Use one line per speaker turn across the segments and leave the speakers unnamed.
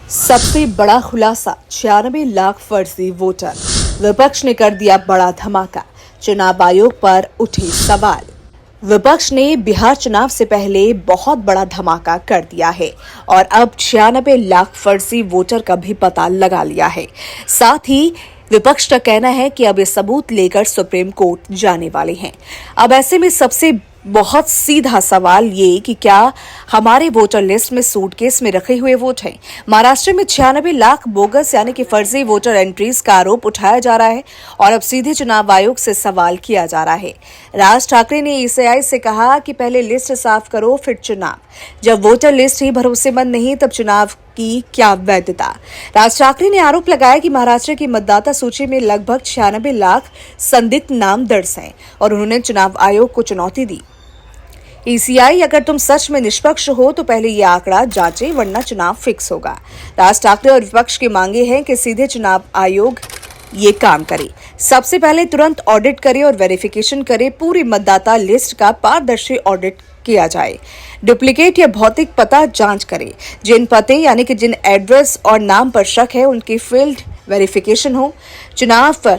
सबसे बड़ा खुलासा 96 लाख फर्जी वोटर। विपक्ष ने कर दिया बड़ा धमाका। चुनाव आयोग पर उठे सवाल। विपक्ष ने बिहार चुनाव से पहले बहुत बड़ा धमाका कर दिया है और अब 96 लाख फर्जी वोटर का भी पता लगा लिया है। साथ ही विपक्ष का कहना है कि अब ये सबूत लेकर सुप्रीम कोर्ट जाने वाले हैं। अब ऐसे में सबसे बहुत सीधा सवाल ये कि क्या हमारे वोटर लिस्ट में सूटकेस में रखे हुए वोट हैं? महाराष्ट्र में 96 लाख बोगस यानी कि फर्जी वोटर एंट्रीज का आरोप उठाया जा रहा है और अब सीधे चुनाव आयोग से सवाल किया जा रहा है। राज ठाकरे ने ईसीआई से कहा कि पहले लिस्ट साफ करो फिर चुनाव। जब वोटर लिस्ट ही भरोसेमंद नहीं तब चुनाव की क्या वैधता? राज ठाकरे ने आरोप लगाया कि महाराष्ट्र की मतदाता सूची में लगभग 96 लाख संदिग्ध नाम दर्ज हैं और उन्होंने चुनाव आयोग को चुनौती दी। ईसीआई, अगर तुम सच में निष्पक्ष हो तो पहले ये आंकड़ा जांचे वरना चुनाव फिक्स होगा। राज ठाकरे और विपक्ष की मांगे हैं कि सीधे चुनाव आयोग ये काम करे। सबसे पहले तुरंत ऑडिट करे और वेरिफिकेशन करे। पूरी मतदाता लिस्ट का पारदर्शी ऑडिट किया जाए। डुप्लीकेट या भौतिक पता जांच करे। जिन पते यानी कि जिन एड्रेस और नाम पर शक है उनकी फील्ड वेरिफिकेशन हो। चुनाव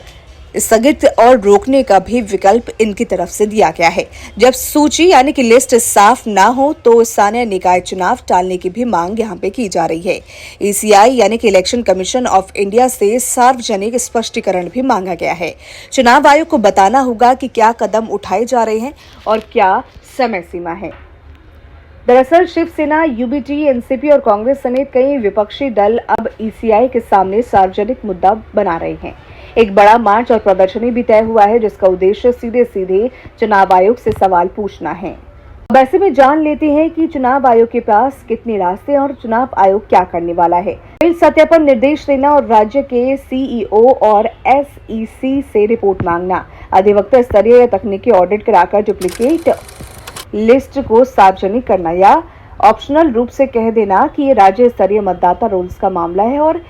स्थगित और रोकने का भी विकल्प इनकी तरफ से दिया गया है। जब सूची यानी कि लिस्ट साफ ना हो तो स्थानीय निकाय चुनाव टालने की भी मांग यहां पे की जा रही है। ईसीआई यानी कि इलेक्शन कमीशन ऑफ इंडिया से सार्वजनिक स्पष्टीकरण भी मांगा गया है। चुनाव आयोग को बताना होगा कि क्या कदम उठाए जा रहे हैं और क्या समय सीमा है। दरअसल शिवसेना, यूबीटी, एनसीपी और कांग्रेस समेत कई विपक्षी दल अब ईसीआई के सामने सार्वजनिक मुद्दा बना रहे हैं। एक बड़ा मार्च और प्रदर्शनी भी तय हुआ है जिसका उद्देश्य सीधे सीधे चुनाव आयोग से सवाल पूछना है। अब ऐसे में जान लेते हैं कि चुनाव आयोग के पास कितने रास्ते हैं और चुनाव आयोग क्या करने वाला है। सत्यापन निर्देश देना और राज्य के सीईओ और एसईसी से रिपोर्ट मांगना, अधिवक्ता स्तरीय या तकनीकी ऑडिट कराकर डुप्लीकेट लिस्ट को सार्वजनिक करना या ऑप्शनल रूप से कह देना कि ये राज्य स्तरीय मतदाता रोल्स का मामला है और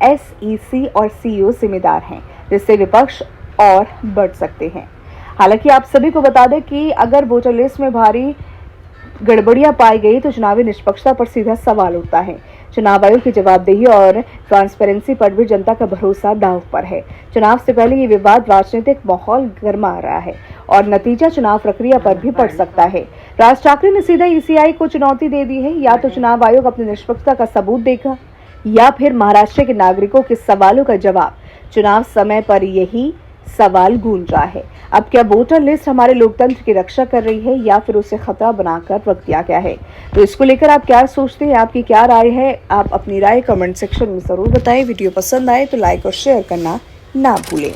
एसईसी और सीईओ जिम्मेदार हैं, जिससे विपक्ष और बढ़ सकते हैं। हालांकि आप सभी को बता दें कि अगर वोटर लिस्ट में भारी गड़बड़ियां पाई गई तो चुनावी निष्पक्षता पर सीधा सवाल उठता है। चुनाव आयोग की जवाबदेही और ट्रांसपेरेंसी पर भी जनता का भरोसा दांव पर है। चुनाव से पहले ये विवाद राजनीतिक माहौल गर्मा रहा है और नतीजा चुनाव प्रक्रिया पर भी पड़ सकता है। राज ठाकरे ने सीधा ईसीआई को चुनौती दे दी है। या तो चुनाव आयोग अपनी निष्पक्षता का सबूत देगा या फिर महाराष्ट्र के नागरिकों के सवालों का जवाब। चुनाव समय पर यही सवाल गूंज रहा है। अब क्या वोटर लिस्ट हमारे लोकतंत्र की रक्षा कर रही है या फिर उसे खतरा बनाकर रख दिया गया है? तो इसको लेकर आप क्या सोचते हैं? आपकी क्या राय है? आप अपनी राय कमेंट सेक्शन में जरूर बताएं। वीडियो पसंद आए तो लाइक और शेयर करना ना भूलें।